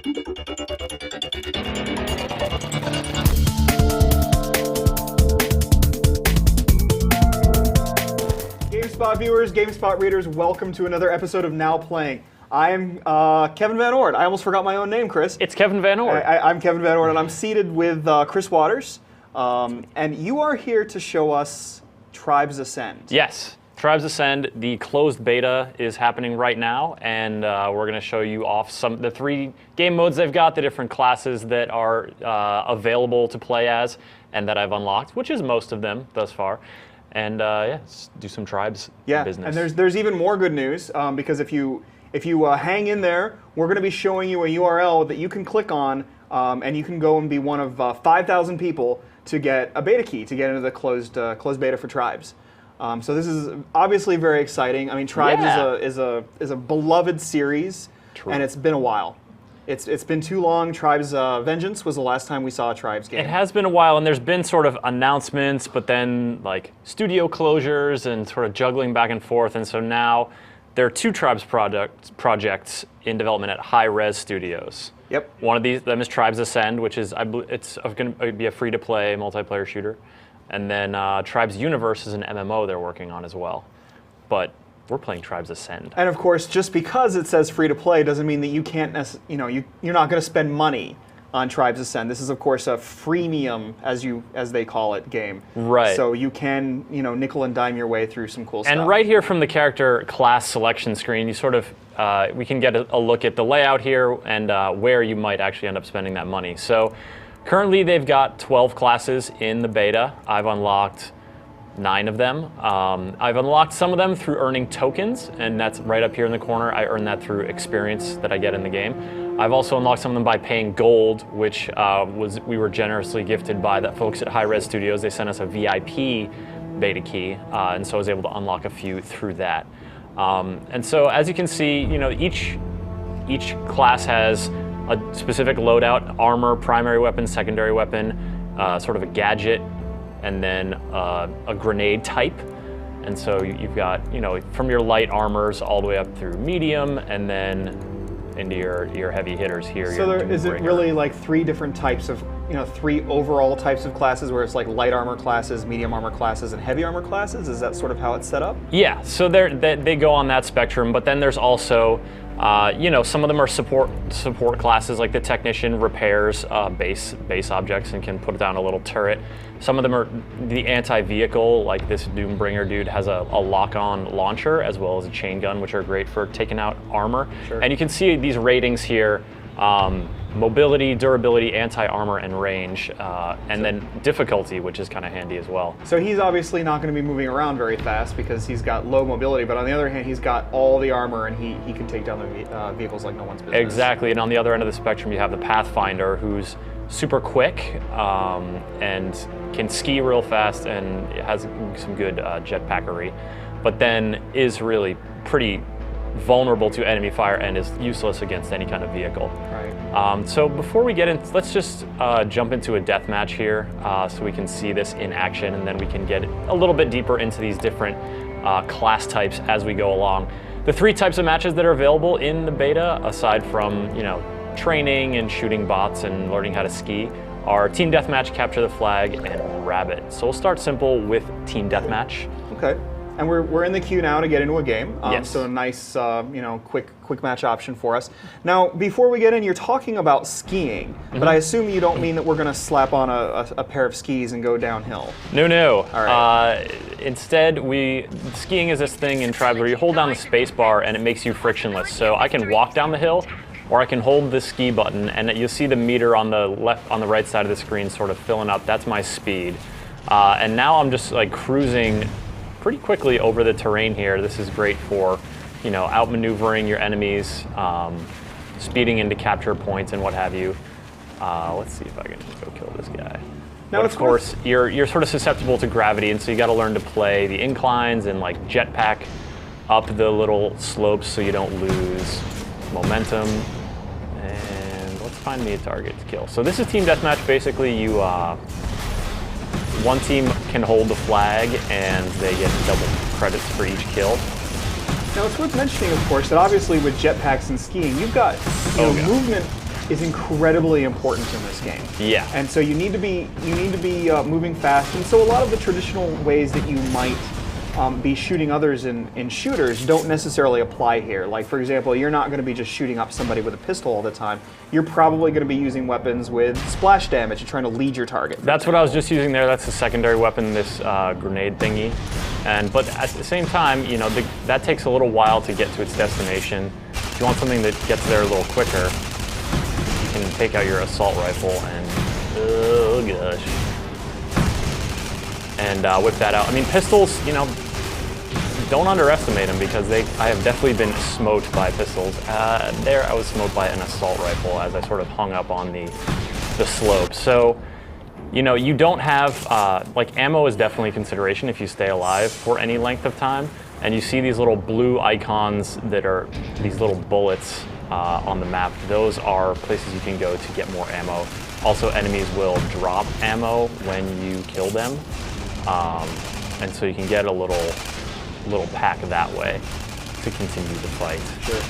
GameSpot viewers, GameSpot readers, welcome to another episode of Now Playing. I am Kevin Van Ord. I almost forgot my own name, Chris. It's Kevin Van Ord. I'm Kevin Van Ord, and I'm seated with Chris Waters. And you are here to show us Tribes Ascend. Yes, Tribes Ascend. The closed beta is happening right now, and we're going to show you off the 3 game modes they've got, the different classes that are available to play as, and that I've unlocked, which is most of them thus far. And yeah, let's do some Tribes business. And there's even more good news, because if you hang in there, we're going to be showing you a URL that you can click on, and you can go and be one of 5,000 people to get a beta key to get into the closed beta for Tribes. So this is obviously very exciting. I mean, Tribes is a beloved series, and it's been a while. It's been too long. Tribes Vengeance was the last time we saw a Tribes game. It has been a while, and there's been sort of announcements, but then like studio closures and sort of juggling back and forth. And so now there are 2 Tribes projects in development at High Res Studios. Yep. One of them is Tribes Ascend, which is it's going to be a free-to-play multiplayer shooter, and then Tribes Universe is an MMO they're working on as well. But we're playing Tribes Ascend. And of course, just because it says free to play doesn't mean that you can't, you're not going to spend money on Tribes Ascend. This is of course a freemium, as they call it, game. Right. So you can, nickel and dime your way through some cool stuff. And right here from the character class selection screen, you sort of we can get a look at the layout here and where you might actually end up spending that money. So currently they've got 12 classes in the beta. I've unlocked 9 of them. I've unlocked some of them through earning tokens, and that's right up here in the corner. I earn that through experience that I get in the game. I've also unlocked some of them by paying gold, which we were generously gifted by the folks at High Res Studios. They sent us a VIP beta key, and so I was able to unlock a few through that. And so as you can see, each class has a specific loadout: armor, primary weapon, secondary weapon, sort of a gadget, and then a grenade type. And so you've got, from your light armors all the way up through medium, and then into your heavy hitters here. So is it really like 3 different types of, 3 overall types of classes, where it's like light armor classes, medium armor classes, and heavy armor classes? Is that sort of how it's set up? Yeah, so they go on that spectrum, but then there's also, some of them are support classes, like the technician repairs base objects and can put down a little turret. Some of them are the anti-vehicle, like this Doombringer dude has a lock-on launcher as well as a chain gun, which are great for taking out armor. Sure. And you can see these ratings here: mobility, durability, anti-armor, and range, and then difficulty, which is kind of handy as well. So he's obviously not going to be moving around very fast because he's got low mobility, but on the other hand, he's got all the armor, and he can take down the vehicles like no one's business. Exactly, and on the other end of the spectrum, you have the Pathfinder, who's super quick and can ski real fast and has some good jetpackery, but then is really pretty vulnerable to enemy fire and is useless against any kind of vehicle. Right. So before we get in, let's just jump into a deathmatch here so we can see this in action, and then we can get a little bit deeper into these different class types as we go along. The 3 types of matches that are available in the beta, aside from training and shooting bots and learning how to ski, are Team Deathmatch, Capture the Flag, and Rabbit. So we'll start simple with Team Deathmatch. Okay. And we're in the queue now to get into a game. Yes. So a nice, quick match option for us. Now, before we get in, you're talking about skiing, but I assume you don't mean that we're going to slap on a pair of skis and go downhill. No. All right. Instead, skiing is this thing in Tribes where you hold down the space bar and it makes you frictionless. So I can walk down the hill, or I can hold the ski button, and you'll see the meter on the right side of the screen sort of filling up. That's my speed. And now I'm just like cruising pretty quickly over the terrain here. This is great for, outmaneuvering your enemies, speeding into capture points and what have you. Let's see if I can go kill this guy. Now, of course, you're sort of susceptible to gravity, and so you got to learn to play the inclines and like jetpack up the little slopes so you don't lose momentum. And let's find me a target to kill. So this is Team Deathmatch. Basically, one team can hold the flag and they get double credits for each kill. Now it's worth mentioning, of course, that obviously with jetpacks and skiing, you've got movement is incredibly important in this game. Yeah. And so you need to be moving fast. And so a lot of the traditional ways that you might be shooting others in shooters don't necessarily apply here. Like, for example, you're not going to be just shooting up somebody with a pistol all the time. You're probably going to be using weapons with splash damage and trying to lead your target. That's what I was just using there. That's the secondary weapon, this grenade thingy. But at the same time, you know, that takes a little while to get to its destination. If you want something that gets there a little quicker, you can take out your assault rifle and, oh gosh, and whip that out. I mean, pistols, you know, don't underestimate them because I have definitely been smoked by pistols. There I was smoked by an assault rifle as I sort of hung up on the slope. So, you know, you don't have, like, ammo is definitely a consideration if you stay alive for any length of time. And you see these little blue icons that are these little bullets on the map. Those are places you can go to get more ammo. Also, enemies will drop ammo when you kill them. And so you can get a little pack that way to continue the fight. Sure.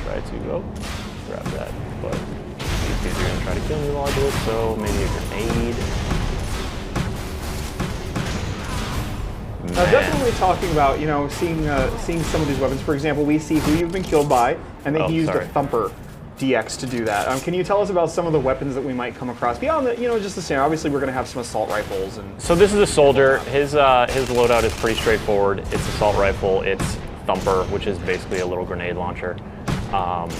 I try to go grab that, but these guys are gonna try to kill me while I do it, so maybe a grenade. Definitely talking about, you know, seeing some of these weapons. For example, we see who you've been killed by, and they used a thumper DX to do that. Can you tell us about some of the weapons that we might come across beyond the, you know, just the same? Obviously, we're going to have some assault rifles. And so this is a soldier. His loadout is pretty straightforward. It's assault rifle. It's thumper, which is basically a little grenade launcher. And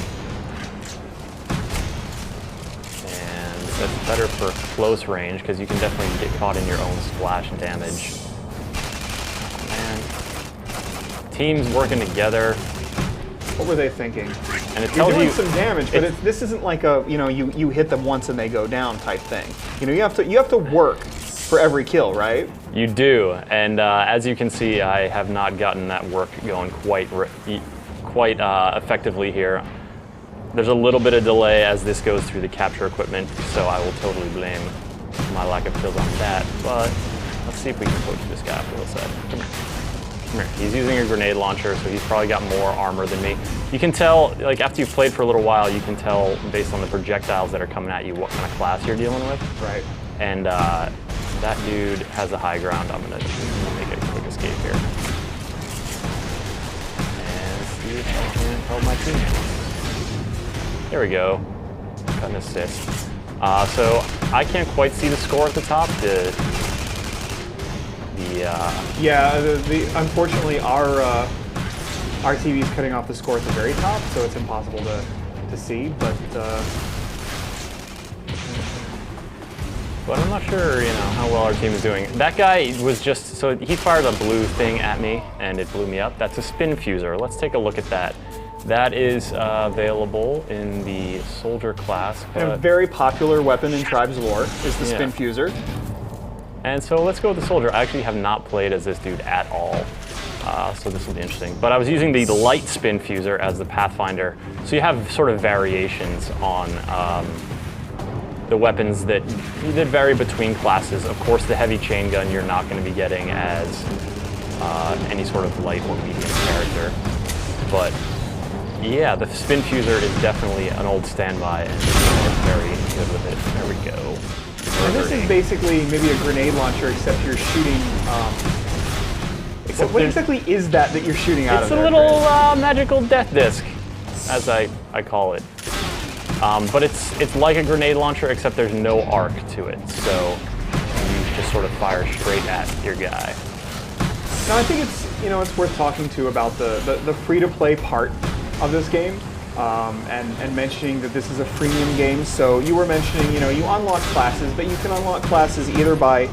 that's better for close range because you can definitely get caught in your own splash damage. Man, teams working together. What were they thinking? And it tells You're doing you some damage, but this isn't like a, you know, you hit them once and they go down type thing. You know, you have to work for every kill, right? You do, and as you can see, I have not gotten that work going quite effectively here. There's a little bit of delay as this goes through the capture equipment, so I will totally blame my lack of kills on that. But let's see if we can poach this guy off the other side. Come here. Come here. He's using a grenade launcher, so he's probably got more armor than me. You can tell, like, after you've played for a little while, you can tell based on the projectiles that are coming at you what kind of class you're dealing with. Right. And that dude has the high ground. I'm gonna make a quick escape here. And see if I can help my team. There we go. Got an assist. So I can't quite see the score at the top. Unfortunately our TV is cutting off the score at the very top, so it's impossible to see. But I'm not sure, you know, how well our team is doing. That guy was just, so he fired a blue thing at me and it blew me up. That's a spin fuser. Let's take a look at that. That is available in the soldier class. And a very popular weapon in Tribes lore is the spin fuser. And so let's go with the soldier. I actually have not played as this dude at all, so this will be interesting. But I was using the light spin fuser as the Pathfinder. So you have sort of variations on the weapons that vary between classes. Of course, the heavy chain gun you're not going to be getting as any sort of light or medium character. But yeah, the spin fuser is definitely an old standby and very good with it. There we go. And this is basically maybe a grenade launcher, except you're shooting. What exactly is that you're shooting out of there? It's a little magical death disc, as I call it. But it's like a grenade launcher, except there's no arc to it, so you just sort of fire straight at your guy. Now I think it's worth talking to about the free-to-play part of this game. And mentioning that this is a freemium game. So you were mentioning, you unlock classes, but you can unlock classes either by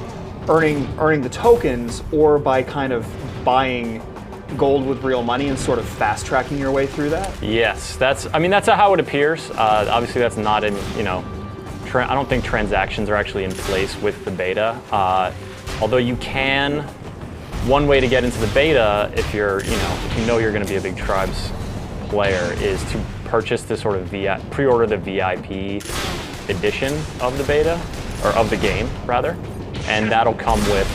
earning the tokens or by kind of buying gold with real money and sort of fast tracking your way through that. Yes, that's how it appears. Obviously, that's not in, I don't think transactions are actually in place with the beta. Although you can, one way to get into the beta, if you're going to be a big Tribes player, is to purchase the sort of pre-order the VIP edition of the beta, or of the game rather, and that'll come with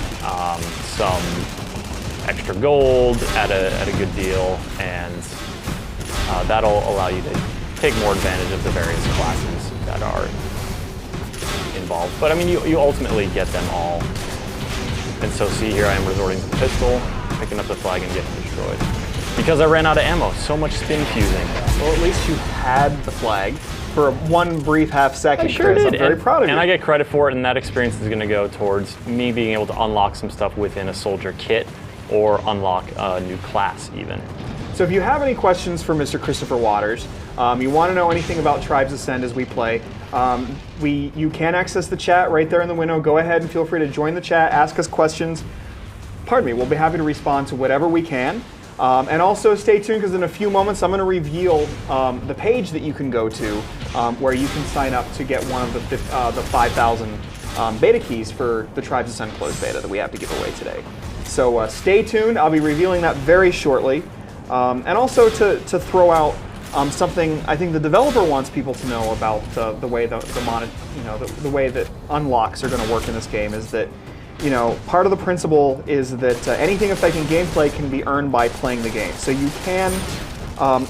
some extra gold at a good deal, and that'll allow you to take more advantage of the various classes that are involved. But I mean, you ultimately get them all. And so see here, I am resorting to the pistol, picking up the flag and getting destroyed. Because I ran out of ammo, so much spin fusing. Well, at least you had the flag for one brief half second. I sure Chris. did. I'm very proud of you. And I get credit for it, and that experience is going to go towards me being able to unlock some stuff within a soldier kit or unlock a new class even. So if you have any questions for Mr. Christopher Waters, you want to know anything about Tribes Ascend as we play, you can access the chat right there in the window. Go ahead and feel free to join the chat, ask us questions. Pardon me, we'll be happy to respond to whatever we can. And also stay tuned, because in a few moments I'm going to reveal the page that you can go to where you can sign up to get one of the 5,000 beta keys for the Tribes Ascend closed beta that we have to give away today. So stay tuned. I'll be revealing that very shortly. And also to throw out something I think the developer wants people to know about the way the way that unlocks are going to work in this game is that, part of the principle is that anything affecting gameplay can be earned by playing the game. So you can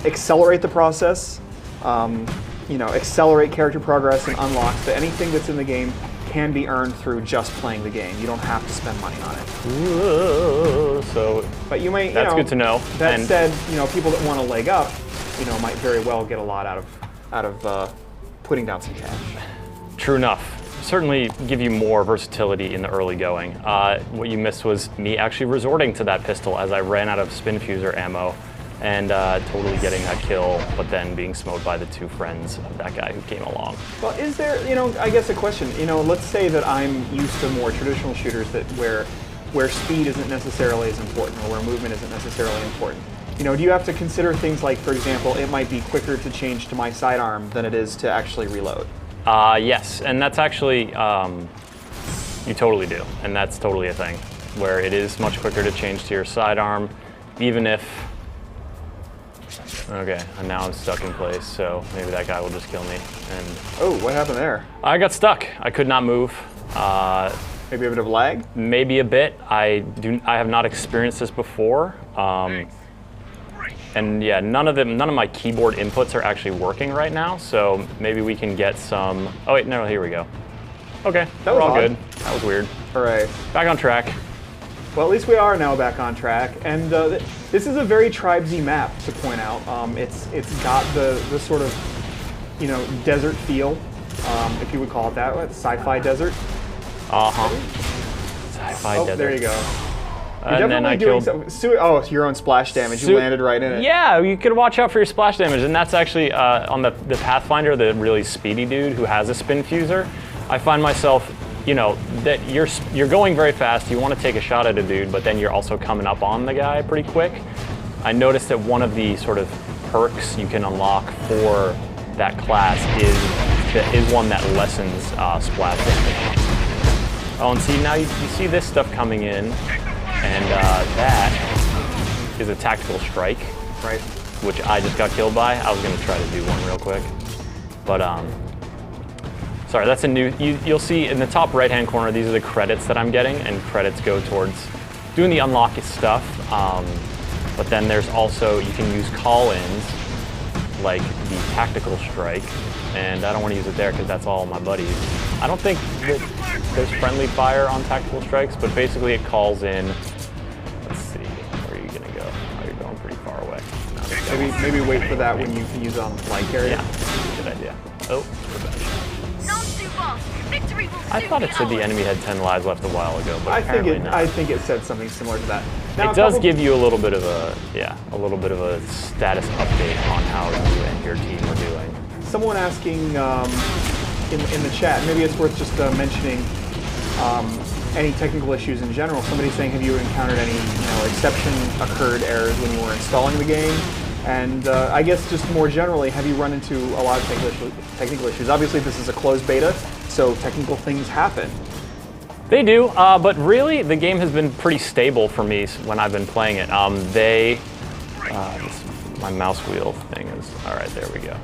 accelerate the process, accelerate character progress and unlocks, but anything that's in the game can be earned through just playing the game. You don't have to spend money on it. Ooh, so but you might, that's good to know. That said, people that want to leg up, might very well get a lot out of putting down some cash. True enough. Certainly give you more versatility in the early going. What you missed was me actually resorting to that pistol as I ran out of spin fuser ammo and totally getting that kill, but then being smoked by the two friends of that guy who came along. Well, is there, I guess a question, let's say that I'm used to more traditional shooters that where speed isn't necessarily as important or where movement isn't necessarily important. Do you have to consider things like, for example, it might be quicker to change to my sidearm than it is to actually reload? Yes, and that's actually, you totally do, and that's totally a thing, where it is much quicker to change to your sidearm, even if, okay, and now I'm stuck in place, so maybe that guy will just kill me. And oh, what happened there? I got stuck. I could not move. Maybe a bit of lag? Maybe a bit. I have not experienced this before. And yeah, none of my keyboard inputs are actually working right now, so maybe we can get some, oh wait, no, here we go. Okay, that was all odd. good. That was weird. All right. Back on track. Well, at least we are now back on track, and this is a very Tribesy map to point out. It's got the sort of, desert feel, if you would call it that, sci-fi desert. Sci-fi desert. There you go. You're And then I killed. Your own splash damage. You landed right in it. Yeah, you could watch out for your splash damage, and that's actually on the Pathfinder, the really speedy dude who has a spin fuser. I find myself, that you're going very fast. You want to take a shot at a dude, but then you're also coming up on the guy pretty quick. I noticed that one of the sort of perks you can unlock for that class is one that lessens splash damage. Oh, and see now you see this stuff coming in. And that is a tactical strike, right? Which I just got killed by. I was going to try to do one real quick, but sorry, that's a new. You'll see in the top right-hand corner. These are the credits that I'm getting, and credits go towards doing the unlock stuff. But then there's also you can use call-ins like the tactical strike, and I don't want to use it there because that's all my buddies. I don't think that there's friendly fire on tactical strikes, but basically it calls in. Let's see, where are you gonna go? Oh, you're going pretty far away. No, maybe wait for that when you can use it on the flight carrier. Yeah, good idea. Oh, I thought it said the enemy had 10 lives left a while ago, but apparently not. I think it said something similar to that. Now, it does give you a little bit of a status update on how you and your team are doing. Someone asking in the chat, maybe it's worth just mentioning any technical issues in general. Somebody's saying, have you encountered any exception occurred errors when you were installing the game? And I guess just more generally, have you run into a lot of technical issues? Obviously, this is a closed beta, so technical things happen. They do, but really, the game has been pretty stable for me when I've been playing it. My mouse wheel thing is, all right, there we go.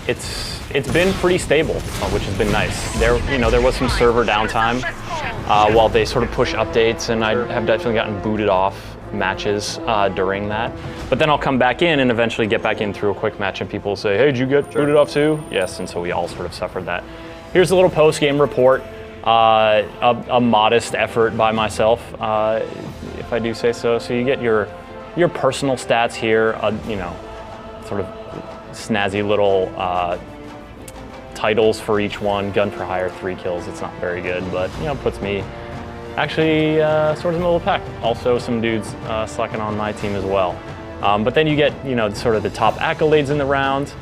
it's been pretty stable, which has been nice. There was some server downtime while they sort of push updates, and I have definitely gotten booted off matches during that. But then I'll come back in and eventually get back in through a quick match, and people say, "Hey, did you get booted off too?" Yes, and so we all sort of suffered that. Here's a little post-game report. A modest effort by myself, if I do say so. So you get your personal stats here, sort of snazzy little titles for each one. Gun for hire, 3 kills. It's not very good, but puts me actually sort of in the middle of the pack. Also some dudes slacking on my team as well. But then you get sort of the top accolades in the round.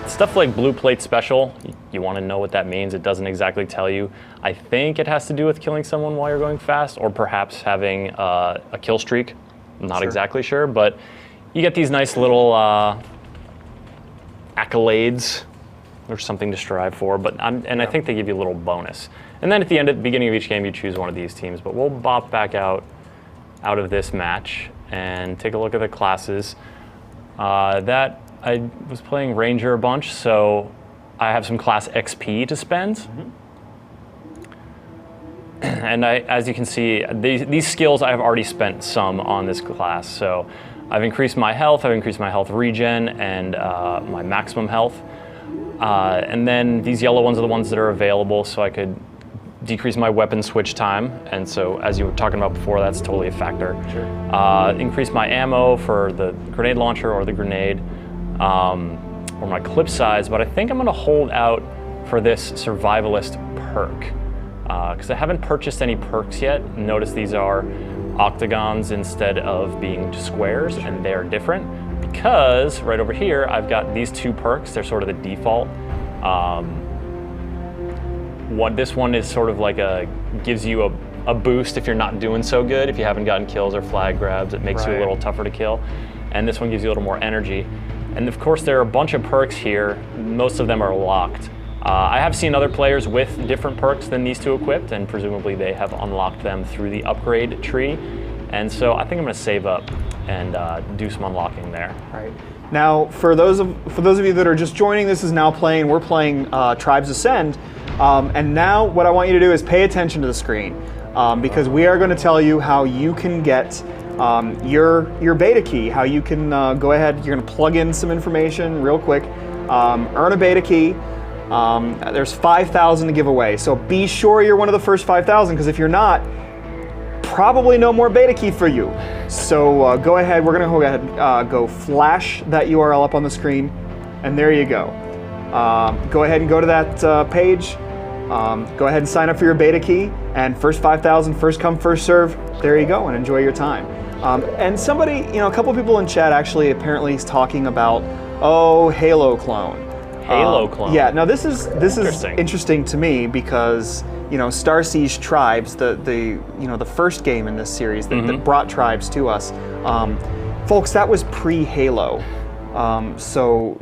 Stuff like Blue Plate Special, you want to know what that means. It doesn't exactly tell you. I think it has to do with killing someone while you're going fast, or perhaps having a kill streak. I'm not exactly sure, but you get these nice little accolades. There's something to strive for, I think they give you a little bonus. And then at the beginning of each game, you choose one of these teams. But we'll bop back out of this match and take a look at the classes. I was playing Ranger a bunch, so I have some class XP to spend. Mm-hmm. And as you can see, these skills I've already spent some on this class. So I've increased my health regen, and my maximum health. And then these yellow ones are the ones that are available, so I could decrease my weapon switch time. And so, as you were talking about before, that's totally a factor. Sure. Increase my ammo for the grenade launcher or the grenade. Or my clip size, but I think I'm going to hold out for this survivalist perk because I haven't purchased any perks yet. Notice these are octagons instead of being squares, and they're different because right over here I've got these 2 perks. They're sort of the default. This one is sort of like gives you a boost if you're not doing so good, if you haven't gotten kills or flag grabs. It makes you a little tougher to kill, and this one gives you a little more energy. And of course, there are a bunch of perks here. Most of them are locked. I have seen other players with different perks than these 2 equipped, and presumably they have unlocked them through the upgrade tree. And so I think I'm going to save up and do some unlocking there. All right. Now, for those of you that are just joining, we're playing Tribes Ascend. And now what I want you to do is pay attention to the screen because we are going to tell you how you can get your beta key, how you can go ahead, you're going to plug in some information real quick, earn a beta key. There's 5,000 to give away, so be sure you're one of the first 5,000, because if you're not, probably no more beta key for you. So go ahead, we're going to go ahead, go flash that URL up on the screen, and there you go. Go ahead and go to that page. Go ahead and sign up for your beta key, and first 5,000, first come, first serve. There you go, and enjoy your time. And somebody, a couple people in chat actually apparently is talking about, Halo clone. Halo clone. Yeah. Now this is interesting to me because Star Siege Tribes, the first game in this series that brought Tribes to us, folks, that was pre-Halo. So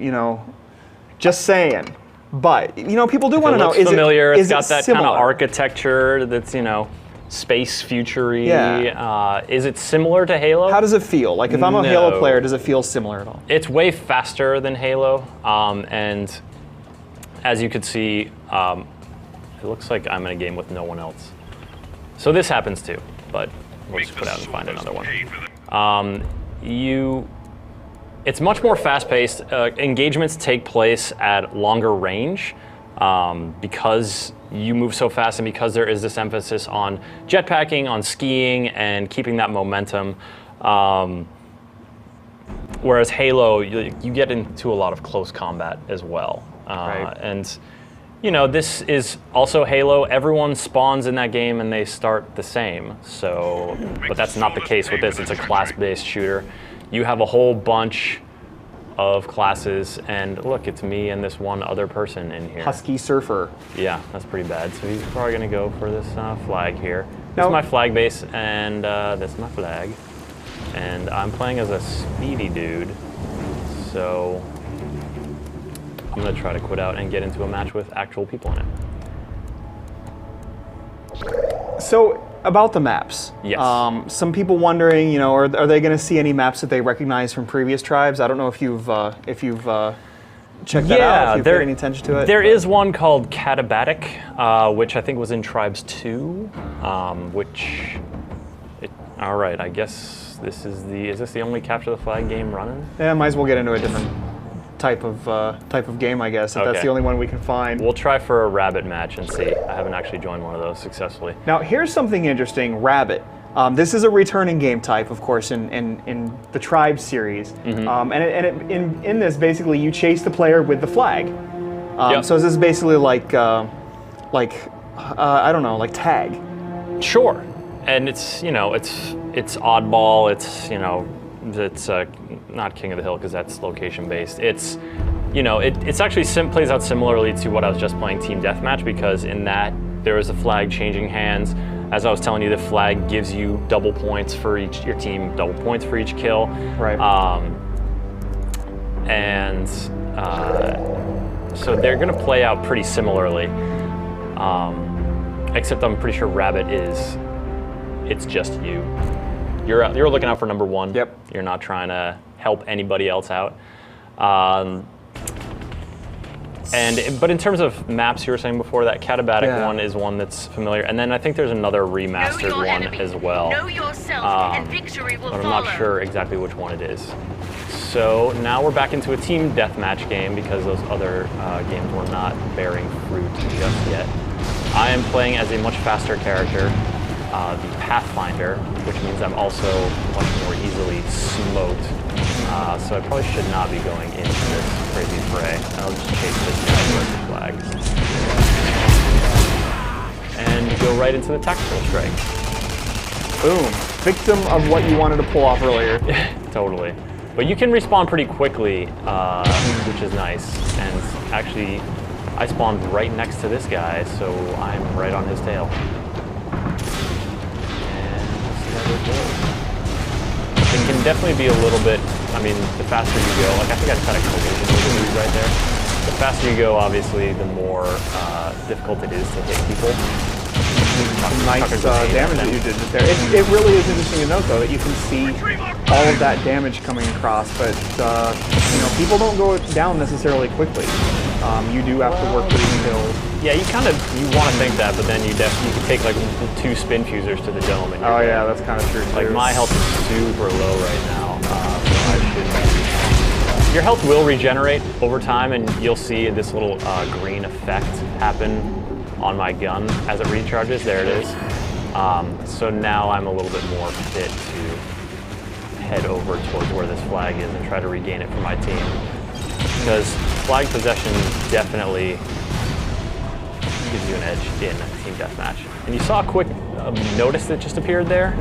just saying. But people do want to know. It's familiar. It's got that similar? kind of architecture that's space future-y. Yeah. Is it similar to Halo? How does it feel? Like if I'm a Halo player, does it feel similar at all? It's way faster than Halo, and as you could see, it looks like I'm in a game with no one else. So this happens too, but we'll just put out and find another one. It's much more fast-paced. Engagements take place at longer range because you move so fast, and because there is this emphasis on jetpacking, on skiing, and keeping that momentum. Whereas Halo, you get into a lot of close combat as well. Right. And this is also Halo. Everyone spawns in that game and they start the same. So, but that's not the case with this. It's a class-based shooter. You have a whole bunch of classes, and look, it's me and this one other person in here. Husky Surfer. Yeah, that's pretty bad. So he's probably gonna go for this flag here. This is my flag base, and this is my flag. And I'm playing as a speedy dude, so I'm gonna try to quit out and get into a match with actual people in it. So, about the maps. Yes. Some people wondering, are they going to see any maps that they recognize from previous Tribes? I don't know if you've check that out if you pay any attention to it. There is one called Catabatic, which I think was in Tribes 2, all right, I guess this is this the only capture the flag game running? Yeah, might as well get into a different type of game, I guess, if that's the only one we can find. We'll try for a rabbit match and see. I haven't actually joined one of those successfully. Now, here's something interesting, rabbit. This is a returning game type, of course, in the Tribe series. In this, basically, you chase the player with the flag. So this is basically like I don't know, like tag. Sure, and it's it's oddball. It's not King of the Hill because that's location based. It's it's actually plays out similarly to what I was just playing Team Deathmatch, because in that there is a flag changing hands. As I was telling you, the flag gives you double points for your team, double points for each kill. Right. So they're going to play out pretty similarly, except I'm pretty sure rabbit it's just you. You're looking out for number one. Yep. You're not trying to help anybody else out. But in terms of maps, you were saying before, that Catabatic one is one that's familiar, and then I think there's another remastered one as well. Know yourself, and victory will but I'm not sure exactly which one it is. So now we're back into a team deathmatch game because those other games were not bearing fruit just yet. I am playing as a much faster character, the Pathfinder, which means I'm also much more easily smoked. So I probably should not be going into this crazy fray. I'll just chase this guy with the flag. And go right into the tactical strike. Boom. Victim of what you wanted to pull off earlier. Totally. But you can respawn pretty quickly, which is nice. And actually, I spawned right next to this guy, so I'm right on his tail. And we'll see how it goes. It can definitely be a little bit, the faster you go, like I think I just had a collision with the dude right there. The faster you go, obviously, the more difficult it is to hit people. Nice damage that you did just there. It really is interesting to note, though, that you can see all of that damage coming across, but people don't go down necessarily quickly. You do have to work with these kills. Yeah, you want to think that, but then you can take like 2 spin fusers to the dome. And yeah, that's kind of true too. Like my health is super low right now, so I shouldn't. Your health will regenerate over time, and you'll see this little green effect happen on my gun as it recharges. There it is. So now I'm a little bit more fit to head over towards where this flag is and try to regain it for my team. Because flag possession definitely gives you an edge in Team Deathmatch. And you saw a quick notice that just appeared there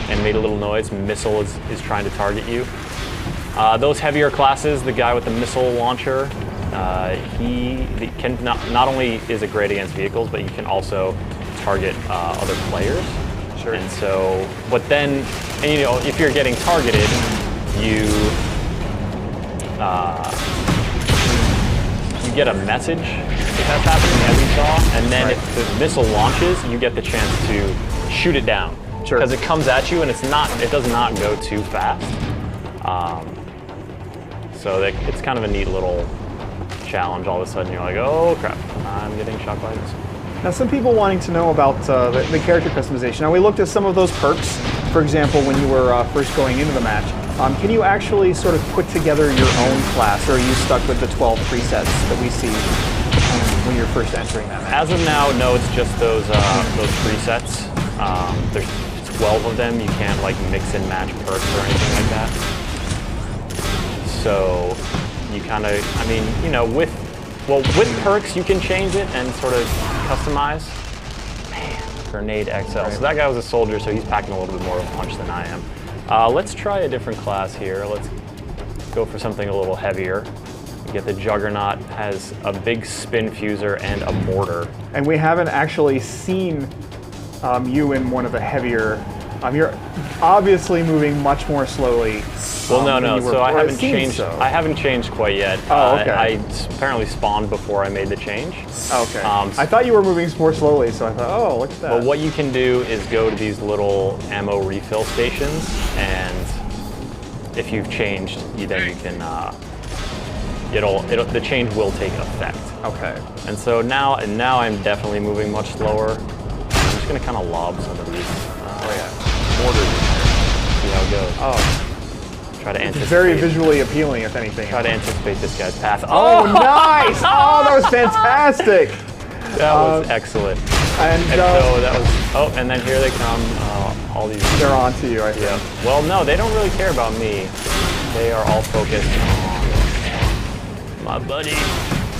and made a little noise. Missile is trying to target you. Those heavier classes, the guy with the missile launcher, he can not only is it great against vehicles, but you can also target other players. Sure. And so, but then, if you're getting targeted, you get a message if that's happening, as we saw, and then if the missile launches, you get the chance to shoot it down. Sure. Because it comes at you and it does not go too fast. So it's kind of a neat little challenge. All of a sudden you're like, oh crap, I'm getting shot by this. Now, some people wanting to know about the character customization. Now, we looked at some of those perks. For example, when you were first going into the match, can you actually sort of put together your own class, or are you stuck with the 12 presets that we see when you're first entering that match? As of now, no, it's just those presets. There's 12 of them. You can't like mix and match perks or anything like that. So you kind of, with perks you can change it and sort of customize. Man, Grenade XL. Right. So that guy was a soldier, so he's packing a little bit more of a punch than I am. Let's try a different class here. Let's go for something a little heavier. You get the Juggernaut, has a big spin fuser and a mortar. And we haven't actually seen you in one of the heavier. You're obviously moving much more slowly. Well, no. So I haven't changed. So. I haven't changed quite yet. Oh, okay. I apparently spawned before I made the change. Okay. I thought you were moving more slowly, so I thought, oh, look at that. Well, what you can do is go to these little ammo refill stations, and if you've changed, then you can the change will take effect. Okay. And so now I'm definitely moving much slower. I'm just gonna kind of lob some of these mortars in there. See how it goes. Oh. Try to anticipate. It's very visually appealing, if anything. Try to anticipate this guy's path. Oh, nice! Oh, that was fantastic. That was excellent. And So that was. Oh, and then here they come. All these. they're on to you, I think. Yeah. Well, no, they don't really care about me. They are all focused on my buddy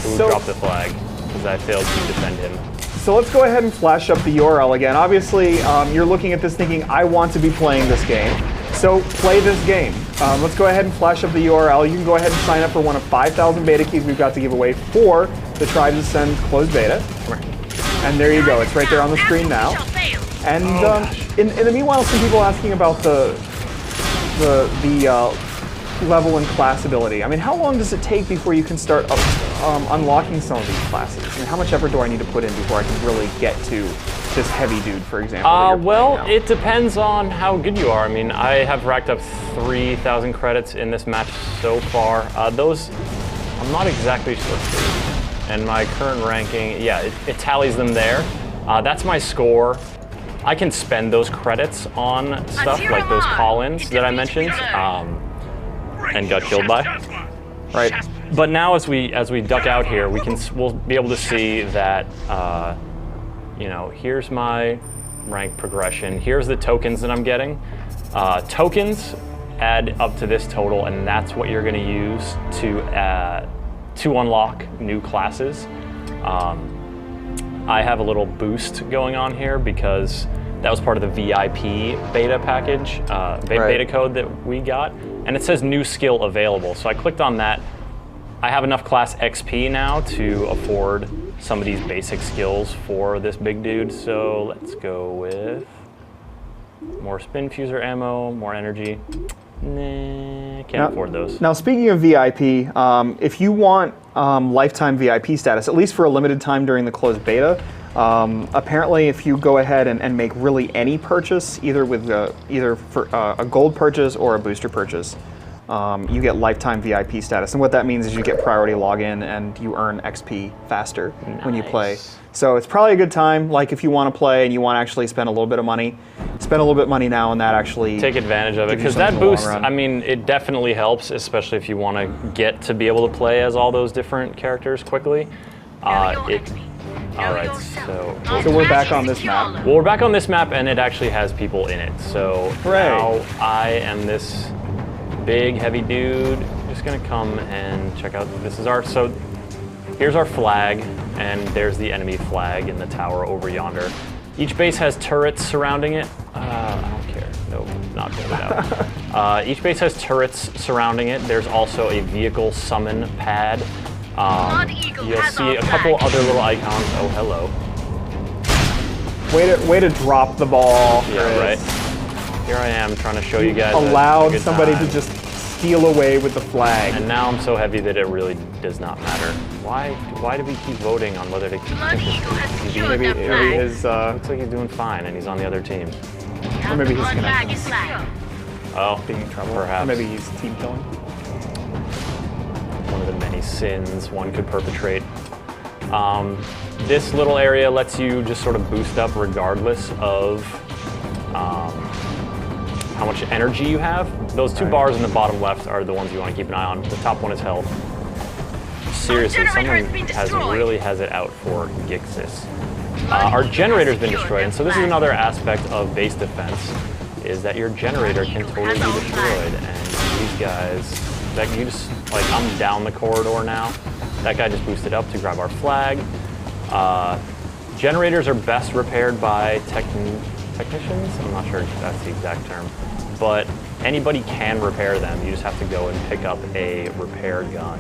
who dropped the flag because I failed to defend him. So let's go ahead and flash up the URL again. Obviously, you're looking at this thinking, I want to be playing this game. So play this game. Let's go ahead and flash up the URL. You can go ahead and sign up for one of 5,000 beta keys we've got to give away for the Try to Send closed beta. And there you go. It's right there on the screen now. And in the meanwhile, some people asking about the level and class ability. I mean, how long does it take before you can start unlocking some of these classes? I mean, how much effort do I need to put in before I can really get to this heavy dude, for example? Well, it depends on how good you are. I mean, I have racked up 3,000 credits in this match so far. Those, I'm not exactly sure. And my current ranking, yeah, it tallies them there. That's my score. I can spend those credits on stuff like those call-ins that I mentioned and got killed by. Right. But now as we duck out here, we'll be able to see that here's my rank progression. Here's the tokens that I'm getting. Tokens add up to this total, and that's what you're going to use to unlock new classes. I have a little boost going on here because that was part of the VIP beta package, beta code that we got, and it says new skill available. So I clicked on that. I have enough class XP now to afford some of these basic skills for this big dude. So let's go with more spin fuser ammo, more energy. Nah, can't afford those. Now, speaking of VIP, if you want lifetime VIP status, at least for a limited time during the closed beta, apparently if you go ahead and make really any purchase, either for a gold purchase or a booster purchase, you get lifetime VIP status. And what that means is you get priority login and you earn XP faster when you play. So it's probably a good time, like if you want to play and you want to actually spend a little bit of money, spend a little bit of money now and that actually take advantage of it, because that boost, I mean, it definitely helps, especially if you want to get to be able to play as all those different characters quickly. All right, so we're back on this map. Well, we're back on this map, and it actually has people in it. So now I am this big, heavy dude. Just gonna come and check out. This is so here's our flag, and there's the enemy flag in the tower over yonder. Each base has turrets surrounding it. I don't care. Nope, not build it out. Each base has turrets surrounding it. There's also a vehicle summon pad. You'll see a couple other little icons. Oh, hello. Way to drop the ball. Yeah, right. Here I am trying to show you guys. Allowed somebody to just steal away with the flag. And now I'm so heavy that it really does not matter. Why do we keep voting on whether to keep this? Maybe his looks like he's doing fine and he's on the other team. Or maybe he's connected. Oh, being in trouble. Perhaps. Or maybe he's team killing. One of the many sins one could perpetrate. This little area lets you just sort of boost up regardless of how much energy you have. Those two bars in the bottom left are the ones you want to keep an eye on. The top one is health. Seriously, someone really has it out for Gixis. Our generator's been destroyed, and so this is another aspect of base defense, is that your generator can totally be destroyed, and these guys, that you just, like, I'm down the corridor now. That guy just boosted up to grab our flag. Generators are best repaired by technicians? I'm not sure if that's the exact term, but anybody can repair them. You just have to go and pick up a repair gun.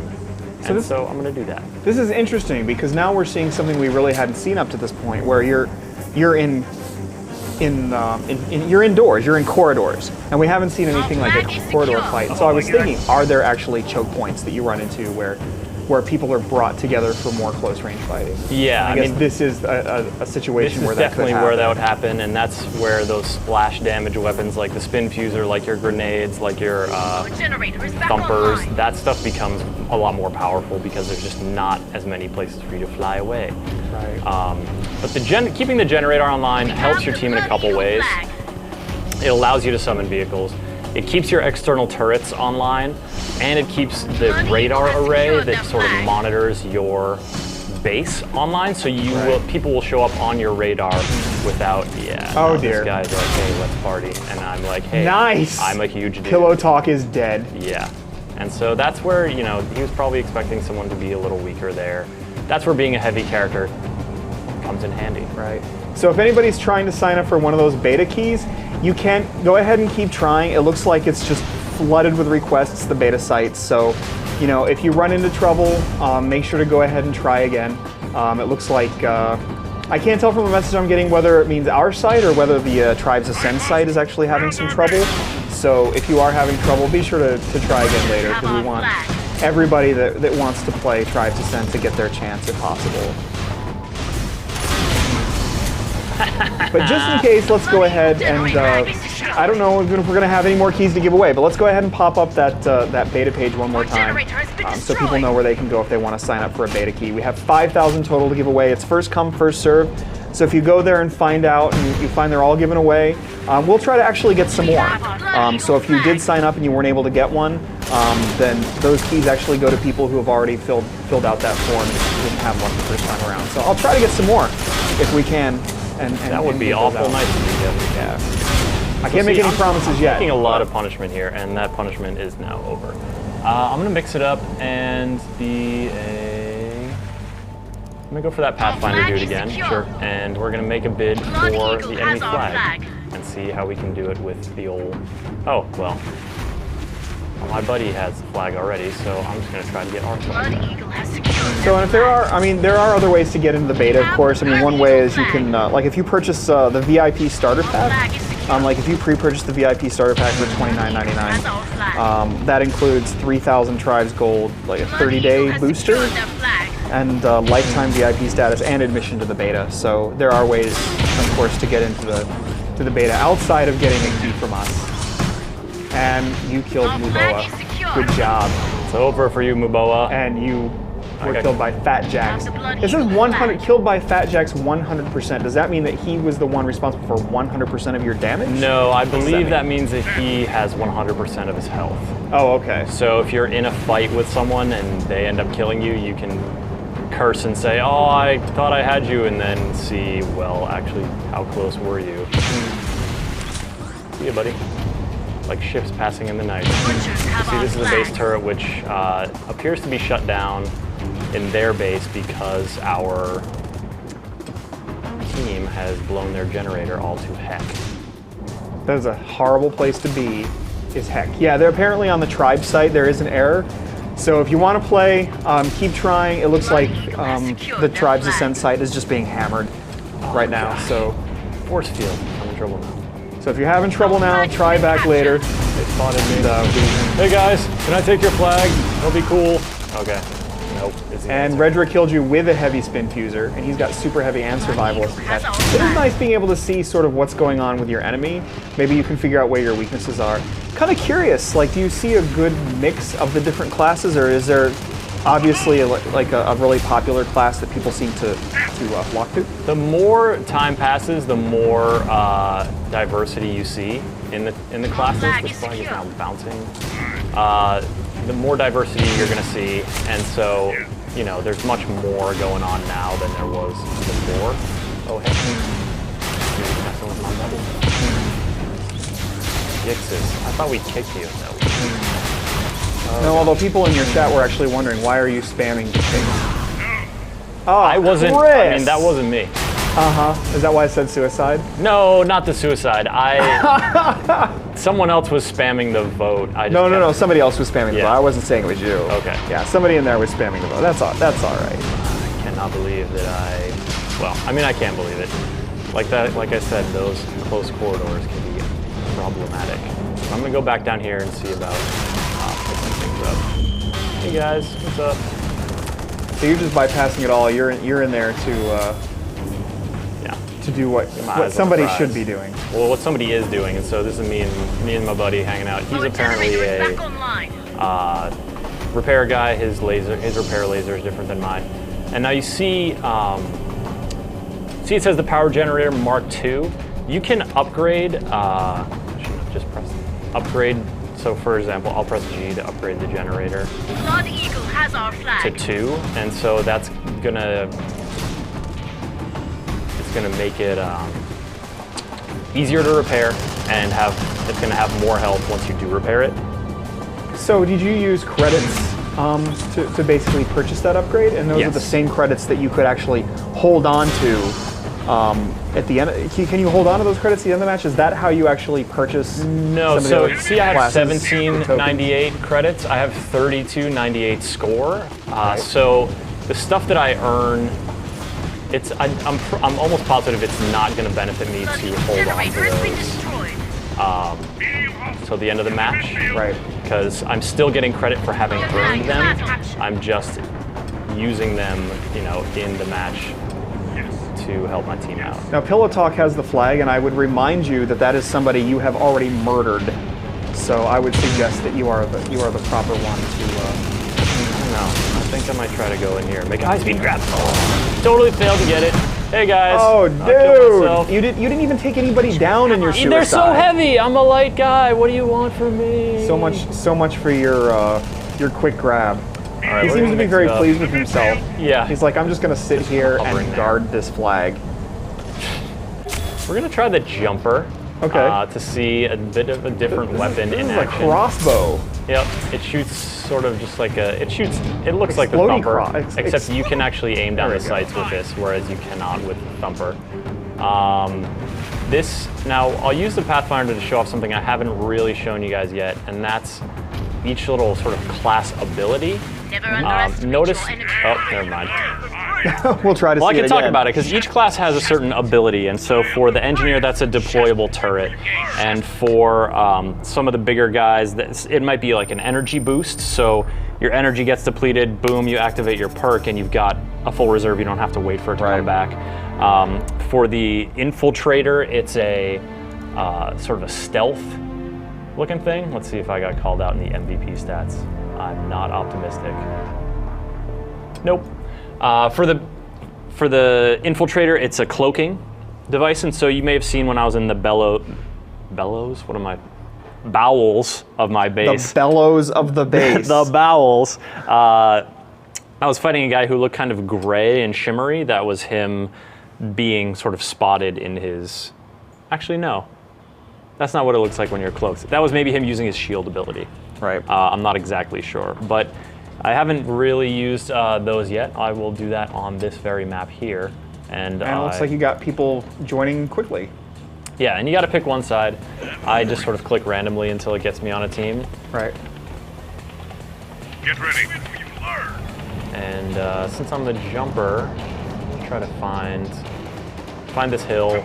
So I'm going to do that. This is interesting because now we're seeing something we really hadn't seen up to this point, where you're indoors, you're in corridors, and we haven't seen anything like a corridor fight. So I was thinking, are there actually choke points that you run into where where people are brought together for more close range fighting. Yeah, I guess this is a situation where that could definitely happen. where that would happen, and that's where those splash damage weapons like the spin fuser, like your grenades, like your Generator is back thumpers, online. that stuff becomes a lot more powerful because there's just not as many places for you to fly away. Right. But keeping the generator online helps your team in a couple ways. It allows you to summon vehicles. It keeps your external turrets online, and it keeps the radar array that sort of monitors your base online. So people will show up on your radar without. Oh this dear. guy's like, hey, let's party, and I'm like, hey, Nice. I'm a huge dude. Pillow Talk is dead. Yeah, and so that's where he was probably expecting someone to be a little weaker there. That's where being a heavy character comes in handy. Right. So if anybody's trying to sign up for one of those beta keys, you can go ahead and keep trying. It looks like it's just flooded with requests, the beta site. So, if you run into trouble, make sure to go ahead and try again. It looks like, I can't tell from the message I'm getting whether it means our site or whether the Tribes Ascend site is actually having some trouble. So if you are having trouble, be sure to try again later, because we want everybody that wants to play Tribes Ascend to get their chance if possible. But just in case, let's go ahead and, I don't know if we're going to have any more keys to give away, but let's go ahead and pop up that beta page one more time so people know where they can go if they want to sign up for a beta key. We have 5,000 total to give away. It's first come, first serve. So if you go there and find out and you find they're all given away, we'll try to actually get some more. So if you did sign up and you weren't able to get one, then those keys actually go to people who have already filled out that form and didn't have one the first time around. So I'll try to get some more if we can. And that would be awful nice to do. Yeah. I can't make any promises yet. I'm taking a lot of punishment here, and that punishment is now over. I'm gonna mix it up and be I'm gonna go for that Pathfinder dude again, sure. And we're gonna make a bid for the enemy flag and see how we can do it with the old. Oh well. My buddy has the flag already, so I'm just going to try to get our flag. So, and if there are other ways to get into the beta, of course. One way is you can, like if you purchase the VIP starter pack, like if you pre-purchase the VIP starter pack for $29.99, that includes 3,000 Tribes Gold, like a 30-day booster, and lifetime VIP status and admission to the beta. So there are ways, of course, to get into the beta outside of getting a key from us. And you killed Muboa. Good job. It's over for you, Muboa. And you were killed by Fat Jax. It says 100 killed by Fat Jax 100%. Does that mean that he was the one responsible for 100% of your damage? No, I believe that means that he has 100% of his health. Oh, okay. So if you're in a fight with someone and they end up killing you, you can curse and say, "Oh, I thought I had you," and then see, well, actually, how close were you? See ya, buddy. Like ships passing in the night. See, this is the base turret, which appears to be shut down in their base because our team has blown their generator all to heck. That is a horrible place to be, is heck. Yeah, they're apparently on the tribe site. There is an error. So if you want to play, keep trying. It looks like the Tribes Ascend site is just being hammered right now. So force field. I'm in trouble now. So if you're having trouble now, try back later. They spotted me. Hey guys, can I take your flag? That'll be cool. Okay. Nope. And Redra killed you with a heavy spin fuser, and he's got super heavy and survivalist attached. It is nice being able to see sort of what's going on with your enemy. Maybe you can figure out where your weaknesses are. Kind of curious, like, do you see a good mix of the different classes, or is there obviously a really popular class that people seem to flock to? The more time passes, the more diversity you see in the classes. This flag is now bouncing. The more diversity you're going to see, and so there's much more going on now than there was before. Oh hey, you're messing with my bubble. Yixis, I thought we kicked you. No, although people in your chat were actually wondering, why are you spamming the thing? Oh, I wasn't. Chris. I mean, that wasn't me. Is that why I said suicide? No, not the suicide. Someone else was spamming the vote. No. Somebody else was spamming the vote. I wasn't saying it was you. Okay. Yeah, somebody in there was spamming the vote. That's all right. I cannot believe that Well, I mean, I can't believe it. Like I said, those close corridors can be problematic. So I'm gonna go back down here and see about picking things up. Hey guys, what's up? So you're just bypassing it all. You're in there to Yeah. to do what eyes on the somebody prize. should be doing. Well, what somebody is doing, and so this is me and my buddy hanging out. He's Our apparently generator is a back online. repair guy. His repair laser is different than mine. And now you see, it says the power generator Mark II. You can upgrade. Just press upgrade. So for example, I'll press G to upgrade the generator Blood Eagle has our to flag. 2, and so that's gonna make it easier to repair and it's gonna have more health once you do repair it. So did you use credits to basically purchase that upgrade? And those are Yes. the same credits that you could actually hold on to at the end. Can you hold on to those credits at the end of the match? Is that how you actually purchase? No, some of the so other see, I have classes, 1798 credits. I have 3298 score. So the stuff that I earn, I'm almost positive it's not going to benefit me The to hold on generator has been to destroyed. those till the end of the match. Right. Because I'm still getting credit for having earned them. Action. I'm just using them, in the match to help my team out. Now, Pillow Talk has the flag, and I would remind you that that is somebody you have already murdered. So I would suggest that you are the proper one to. No, I think I might try to go in here and make a high-speed grab. Oh, totally failed to get it. Hey guys. Oh, I killed myself. dude! You didn't even take anybody down in your suicide. They're so heavy. I'm a light guy. What do you want from me? So much for your quick grab. All right, He we're seems gonna to be mix very it up. pleased with himself. Yeah. He's like, I'm just gonna sit here Hovering and there. guard this flag. We're gonna try the jumper. Okay. To see a bit of a different weapon This in is a action. crossbow. Yep. It shoots sort of just like it looks like the Explodey thumper, cro- except you can actually aim down There the we go. sights with this, whereas you cannot with the thumper. Now I'll use the Pathfinder to show off something I haven't really shown you guys yet, and that's each little sort of class ability. Never underestimate Notice. your enemy. Oh, never mind. We'll try to Well, I see can it talk again. about it because each class has a certain ability, and so for the engineer, that's a deployable turret, and for some of the bigger guys, it might be like an energy boost. So your energy gets depleted, boom, you activate your perk, and you've got a full reserve. You don't have to wait for it to come back. For the Infiltrator, it's a sort of a stealth-looking thing. Let's see if I got called out in the MVP stats. I'm not optimistic. Nope. For the Infiltrator, it's a cloaking device, and so you may have seen when I was in the bowels of my base. The bellows of the base. The bowels. I was fighting a guy who looked kind of gray and shimmery. That was him being sort of spotted in his. Actually, no. That's not what it looks like when you're cloaked. That was maybe him using his shield ability. Right. I'm not exactly sure, but I haven't really used those yet. I will do that on this very map here. And it looks like you got people joining quickly. yeah, and you got to pick one side. I just sort of click randomly until it gets me on a team. Right. Get ready. And since I'm the jumper, I'm gonna try to find this hill,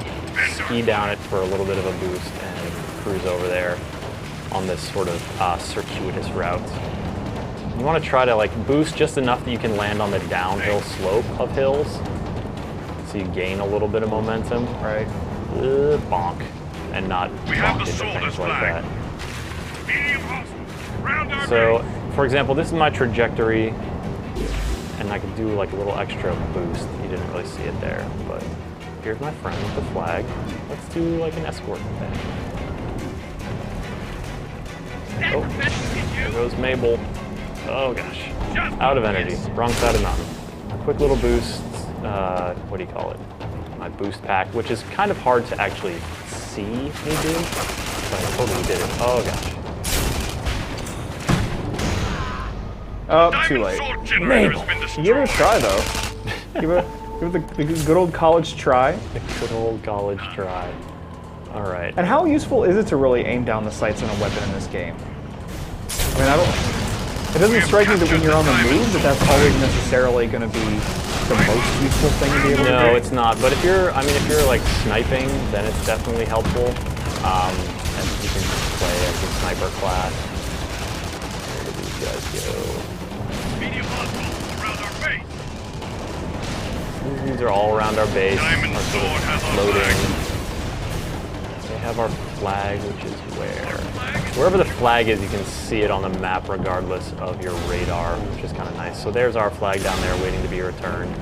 ski down it for a little bit of a boost, and cruise over there on this sort of circuitous route. You want to try to like boost just enough that you can land on the downhill slope of hills, so you gain a little bit of momentum. Right. Bonk, and not We have bonk the into soldier's things like flag. that. Medium hostile. Round our So, base. for example, this is my trajectory, and I could do like a little extra boost. You didn't really see it there, but here's my friend with the flag. Let's do like an escort thing. Oh, there goes Mabel. Oh gosh, out of energy, wrong side of mountain. A quick little boost, what do you call it? My boost pack, which is kind of hard to actually see me do, but I totally did it. Oh gosh. Oh, Diamond too late. sword generator has been You give it a destroyed. try though. give it the good old college try. The good old college try. All right. And how useful is it to really aim down the sights on a weapon in this game? I mean, it doesn't strike me that when you're on the move that that's always necessarily going to be the most useful thing to be able to do. No, it's not. But if you're like sniping, then it's definitely helpful. And you can play as a sniper class. Where do these guys go? Medium hostile. Round our base. These are all around our base. Diamond Our sort Sword of has our floating. They have our flag, which is where? Wherever the flag is, you can see it on the map regardless of your radar, which is kind of nice. So there's our flag down there waiting to be returned.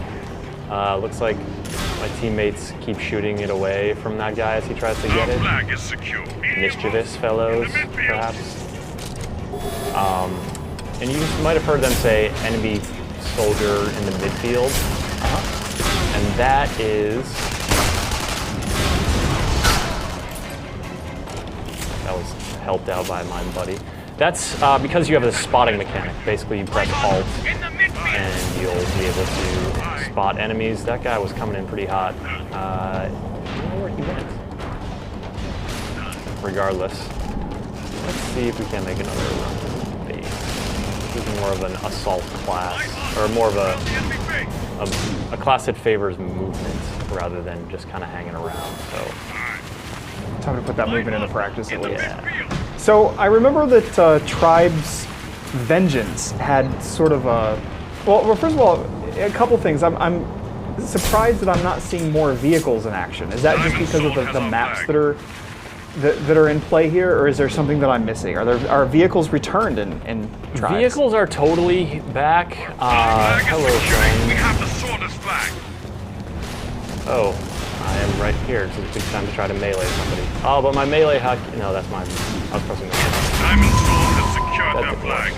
Looks like my teammates keep shooting it away from that guy as he tries to get Our it. flag is secure. Mischievous fellows, perhaps. And you might have heard them say enemy soldier in the midfield. And that is... That was helped out by my buddy. That's because you have a spotting mechanic. Basically, you press Alt and you'll be able to spot enemies. That guy was coming in pretty hot. I don't know where he went. Regardless, let's see if we can make another run to the base. This is more of an assault class, or more of a class that favors movement rather than just kind of hanging around. So, Time to put that movement into practice at least. yeah. So I remember that Tribe's Vengeance had sort of a... Well, first of all, a couple things. I'm surprised that I'm not seeing more vehicles in action. Is that just because of the maps that are in play here, or is there something that I'm missing? Are vehicles returned in Tribes? Vehicles are totally back. Hello, We friend. have the Swordless flag. Oh, I am right here. It's a good time to try to melee somebody. Oh, but my melee hack. No, that's mine. I was pressing the Diamond Sword has secured That their didn't work. flag.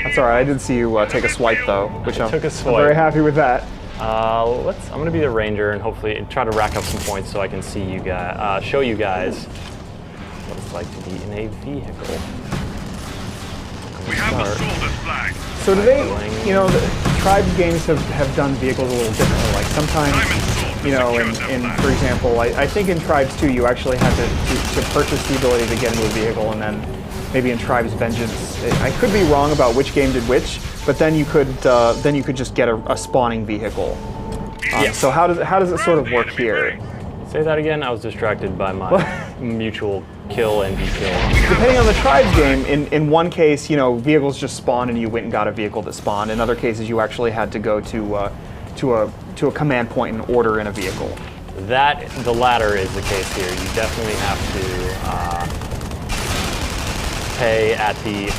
That's all right. I did see you take a swipe though, which I'm took a swipe. very happy with that. I'm gonna be the ranger and hopefully try to rack up some points so I can see you guys, show you guys what it's like to be in a vehicle. We have the Swordless flag. So do they, the Tribe games have done vehicles a little differently. Like sometimes, for example, I think in Tribes 2 you actually had to purchase the ability to get into a vehicle, and then maybe in Tribes Vengeance, I could be wrong about which game did which, but then you could just get a spawning vehicle. Yes. So how does it sort of work here? Say that again. I was distracted by my mutual kill and dekill. Depending on the Tribes game, in one case, vehicles just spawned and you went and got a vehicle that spawned. In other cases, you actually had to go to a command point and order in a vehicle. The latter is the case here. You definitely have to pay at the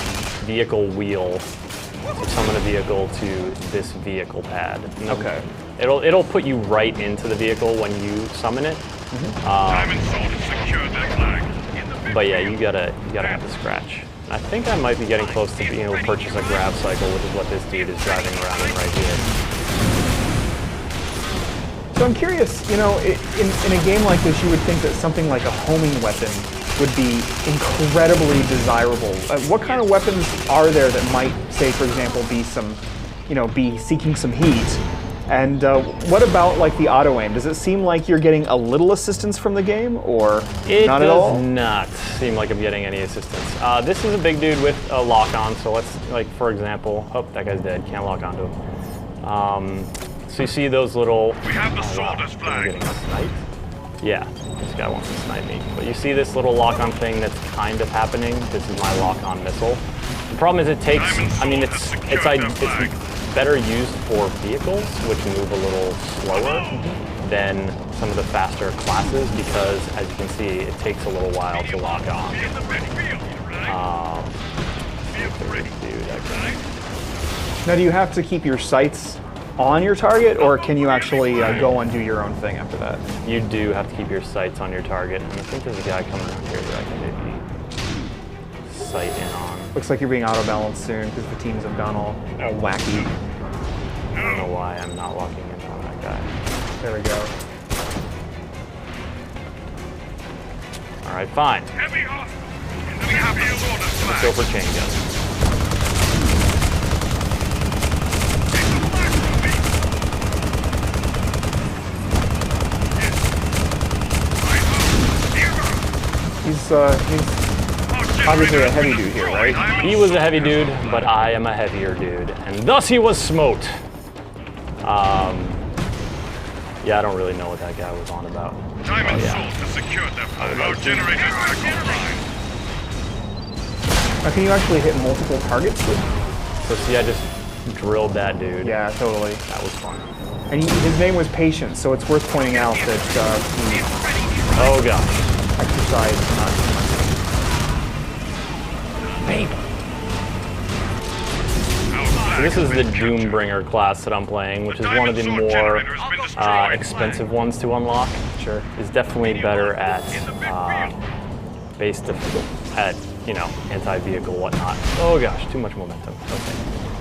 vehicle wheel to summon a vehicle to this vehicle pad. Okay. It'll put you right into the vehicle when you summon it. Diamond Sword has secured their flag. But yeah, you gotta have the scratch. I think I might be getting close to being able to purchase a grab cycle, which is what this dude is driving around in right here. So I'm curious, in a game like this, you would think that something like a homing weapon would be incredibly desirable. What kind of weapons are there that might, say, for example, be seeking some heat? And what about like the auto aim? Does it seem like you're getting a little assistance from the game, or not at all? It does not seem like I'm getting any assistance. This is a big dude with a lock on, so let's, for example, oh, that guy's dead. Can't lock onto him. So you see those little... We have the Swordless Am I flag. getting sniped? Yeah, this guy wants to snipe me. But you see this little lock-on thing that's kind of happening? This is my lock-on missile. The problem is it takes... it's better used for vehicles, which move a little slower than some of the faster classes, because, as you can see, it takes a little while to lock on. Now, do you have to keep your sights on your target, or can you actually go and do your own thing after that? You do have to keep your sights on your target, and I think there's a guy coming around here that I can maybe sight in on. Looks like you're being auto-balanced soon, because the teams have gone all wacky. I don't know why I'm not locking in on that guy. There we go. All right, fine. Heavy hostile. We have the Swordless Let's flag. go for chain gun. He's obviously a heavy dude here, right? He was a heavy dude, but I am a heavier dude, and thus he was smote. Yeah, I don't really know what that guy was on about. Diamond yeah. Sword has secured their flag. Our generators back online. Now, can you actually hit multiple targets? So see, I just drilled that dude. Yeah, totally. That was fun. And his name was Patience, so it's worth pointing out that he Oh gosh. exercised not too much. Babe. So this is the Doombringer class that I'm playing, which is one of the more expensive ones to unlock. Sure. Is definitely better at anti-vehicle whatnot. Oh gosh, too much momentum. Okay.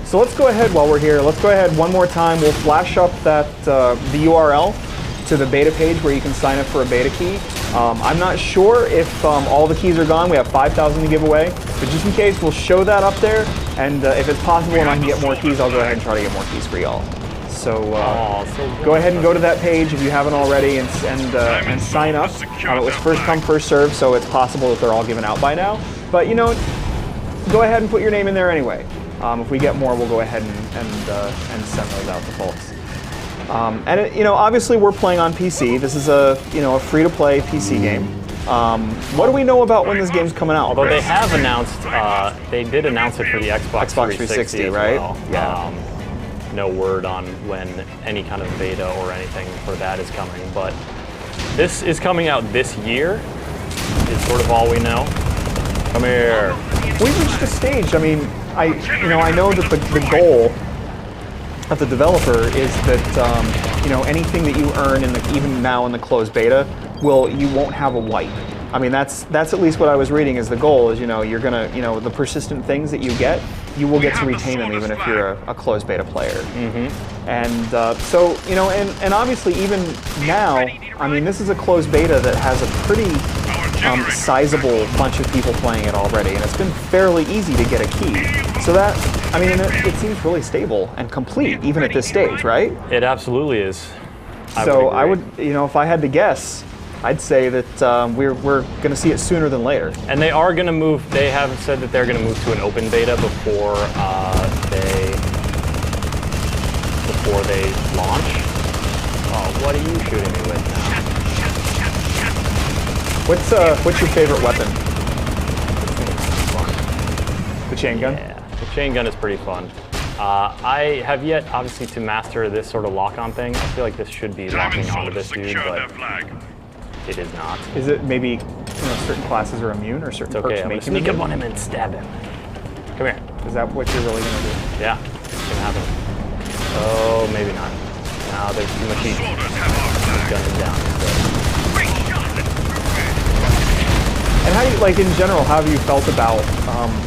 So let's go ahead while we're here. Let's go ahead one more time. We'll flash up the URL to the beta page where you can sign up for a beta key. I'm not sure if all the keys are gone. We have 5,000 to give away, but just in case, we'll show that up there. And if it's possible and I can get more keys, I'll go ahead and try to get more keys for y'all. So go ahead and go to that page if you haven't already and sign up. It was first come, first serve, so it's possible that they're all given out by now. But go ahead and put your name in there anyway. If we get more, we'll go ahead and send those out to folks. Obviously we're playing on PC. This is a free-to-play PC game. What do we know about when this game's coming out? Although they have announced, they did announce it for the Xbox 360 as right? well. Yeah. No word on when any kind of beta or anything for that is coming, but this is coming out this year. Is sort of all we know. Come here. We've reached a stage. I mean, I know that the goal of the developer is that anything that you earn even now in the closed beta, you won't have a wipe. I mean, that's at least what I was reading is the goal is you're gonna the persistent things that you will get to retain them even if you're a closed beta player. Mm-hmm. And so and obviously even now, I mean, this is a closed beta that has a pretty sizable bunch of people playing it already, and it's been fairly easy to get a key. So that, I mean, it seems really stable and complete even at this stage, right? It absolutely is. I would, if I had to guess, I'd say that we're going to see it sooner than later. And they are going to move. They have said that they're going to move to an open beta before they launch. Oh, what are you shooting me with now? What's your favorite weapon? The chain gun? Yeah, the chain gun is pretty fun. I have yet, obviously, to master this sort of lock-on thing. I feel like this should be locking onto this dude, but it is not. Is it maybe certain classes are immune or certain perks I'm make gonna him sneak up immune? on him and stab him. Come here. Is that what you're really gonna do? Yeah, it's gonna happen. Oh, maybe not. No, there's too much heat. Let's gun him down instead. And how do you, in general, how have you felt about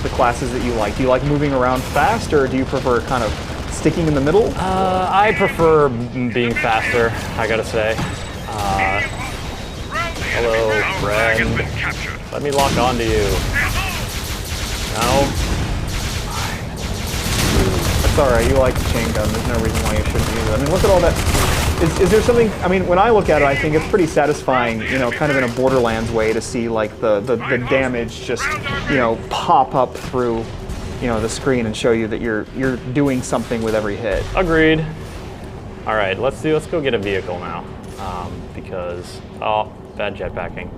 the classes that you like? Do you like moving around fast, or do you prefer kind of sticking in the middle? I prefer being faster, I gotta say. Hello, friend. Let me lock onto you. No? That's alright, you like the chain gun. There's no reason why you shouldn't use it. I mean, look at all that. Is there something, I mean, when I look at it, I think it's pretty satisfying, kind of in a Borderlands way to see, the damage just, pop up through, the screen and show you that you're doing something with every hit. Agreed. All right, let's go get a vehicle now, because bad jetpacking.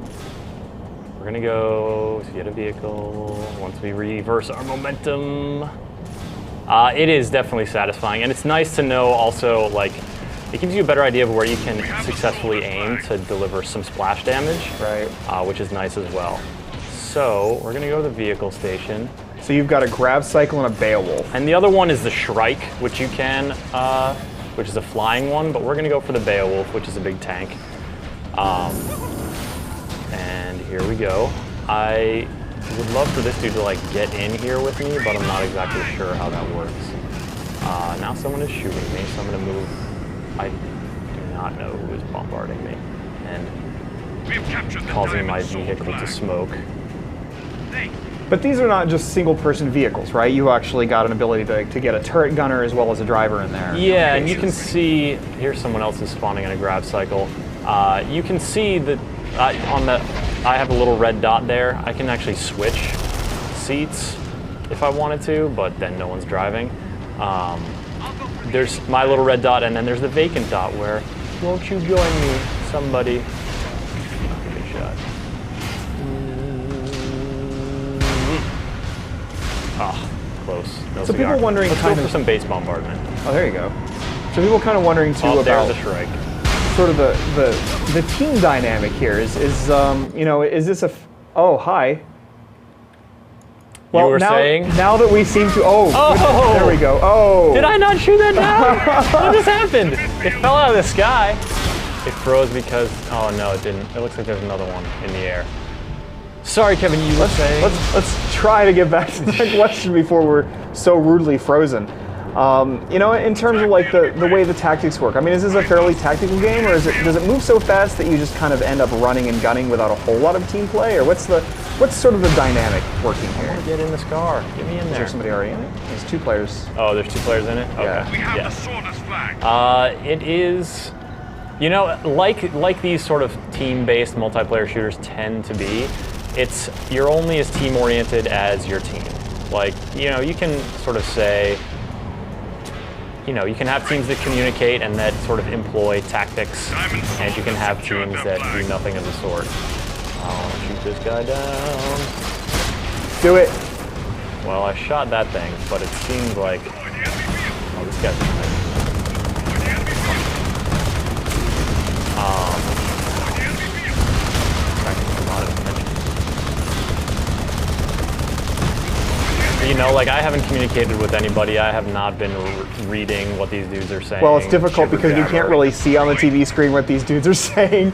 We're gonna go to get a vehicle once we reverse our momentum. It is definitely satisfying, and it's nice to know also it gives you a better idea of where you can successfully aim to deliver some splash damage, right? Which is nice as well. So we're gonna go to the vehicle station. So you've got a grab cycle and a Beowulf. And the other one is the Shrike, which you can, which is a flying one, but we're gonna go for the Beowulf, which is a big tank. And here we go. I would love for this dude to get in here with me, but I'm not exactly sure how that works. Now someone is shooting me, so I'm gonna move. I do not know who is bombarding me and causing my vehicle to smoke. But these are not just single-person vehicles, right? You actually got an ability to get a turret gunner as well as a driver in there. Yeah, and you can see, here's someone else is spawning in a grab cycle. You can see that I have a little red dot there. I can actually switch seats if I wanted to, but then no one's driving. There's my little red dot, and then there's the vacant dot where, won't you join me, somebody? Good shot. close. No So cigar. people wondering Let's kind go of- for some base bombardment. Oh, there you go. So people kind of wondering too Oh, about there's a Shrike. sort of the team dynamic here. Is you know, is this a? Oh, hi. Well, were now, saying? now that we seem to. Oh, Oh! there we go. Oh. Did I not shoot that down? What just happened? It fell out of the sky. It froze because, oh no, it didn't. It looks like there's another one in the air. Sorry, Kevin, you were saying? Let's try to get back to the question before we're so rudely frozen. You know, in terms of like the way the tactics work, I mean, is this a fairly tactical game, or does it move so fast that you just kind of end up running and gunning without a whole lot of team play, or what's sort of the dynamic working here? Get in this car. Get me in Is there. there somebody already in it? There's 2 players. Oh, there's 2 players in it? Okay. Yeah. We have Yeah. the swordless flag. It is, you know, like these sort of team-based multiplayer shooters tend to be, you're only as team-oriented as your team. Like, you know, you can sort of say, you know, you can have teams that communicate and that sort of employ tactics, and you can have teams that do nothing of the sort. I'll shoot this guy down. Do it. Well, I shot that thing, but it seems like, oh, this guy's attracting a lot of attention. You know, like I haven't communicated with anybody. I have not been reading what these dudes are saying. Well, it's difficult because you can't jibber-jabber. really see on the TV screen what these dudes are saying.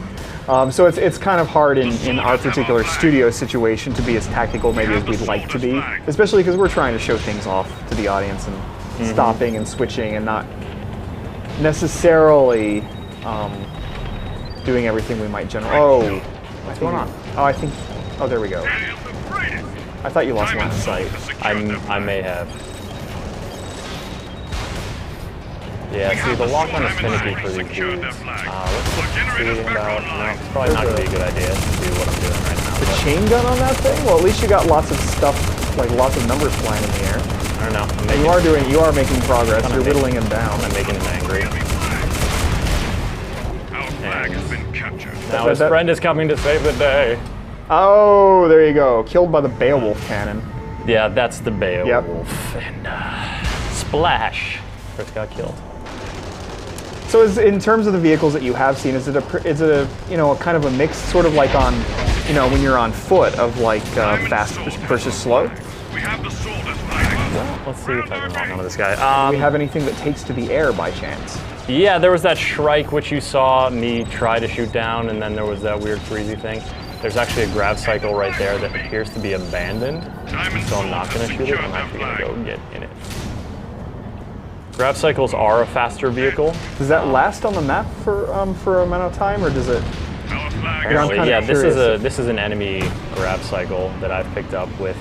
So it's kind of hard in our particular studio situation to be as tactical maybe as we'd like to be, especially because we're trying to show things off to the audience and stopping and switching and not necessarily doing everything we might generally. Oh, what's going on? Oh, I think. Oh, there we go. I thought you lost line of sight. I may have. Yeah, see, the lock-on is finicky for these dudes. Let's see about. No, it's probably not going to be a good idea to do what I'm doing right now. The But chain gun on that thing? Well, at least you got lots of stuff, like lots of numbers flying in the air. I don't know. You are making progress. Kinda You're whittling him down. I'm making him angry. Our flag has been captured. Now his friend is coming to save the day. Oh, there you go. Killed by the Beowulf cannon. Yeah, that's the Beowulf. Yep. And splash. Chris got killed. So, in terms of the vehicles that you have seen, is it a you know, a kind of a mix, sort of like on, you know, when you're on foot, of like fast versus slow? We have the swordless flag. Let's see if I can lock onto this guy. Do we have anything that takes to the air by chance? Yeah, there was that Shrike which you saw me try to shoot down, and then there was that weird freezy thing. There's actually a grab cycle right there that appears to be abandoned, so I'm not going to shoot it. I'm actually going to go get in it. Grab cycles are a faster vehicle. Does that last on the map for a amount of time, or does it? Our flag I'm kinda Yeah, curious. this is an enemy grab cycle that I've picked up with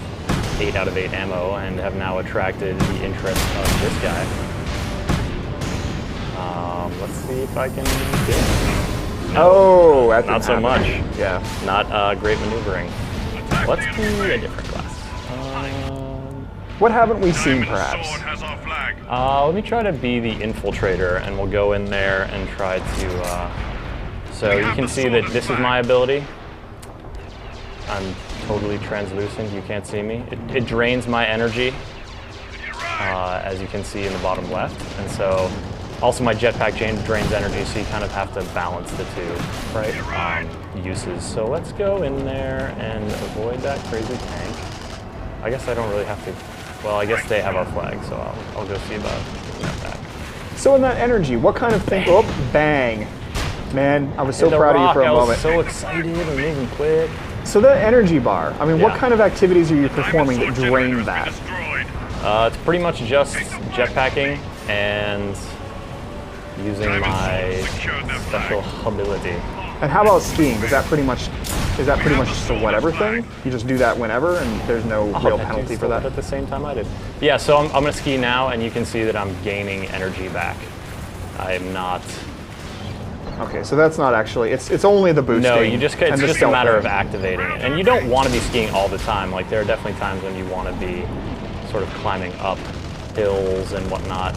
8 out of 8 ammo and have now attracted the interest of this guy. Let's see if I can get it. Oh, that Not didn't so happen. much. Yeah. Not great maneuvering. Let's do a different class. What haven't we seen, Diamond perhaps? sword has our flag. Let me try to be the Infiltrator, and we'll go in there and try to. So you can see that this is my ability. I'm totally translucent. You can't see me. It drains my energy, as you can see in the bottom left, and so. Also, my jetpack drains energy, so you kind of have to balance the two uses. So let's go in there and avoid that crazy tank. I guess I don't really have to. Well, I guess they have our flag, so I'll go see about getting that back. So in that energy, what kind of thing? Oh, bang! Man, I was so proud of you for a I moment. was so excited and moving quick. So that energy bar, I mean, what Yeah. kind of activities are you performing that drain that? Destroyed. It's pretty much just jetpacking and using my special ability. And how about skiing? Is that pretty much just a whatever thing? You just do that whenever, and there's no real penalty for that. At the same time I did. Yeah, so I'm gonna ski now, and you can see that I'm gaining energy back. I am not. Okay, so that's not actually. It's only the boosting. No, you just and it's the just a stealth matter thing. of activating it, and you don't want to be skiing all the time. Like there are definitely times when you want to be sort of climbing up hills and whatnot,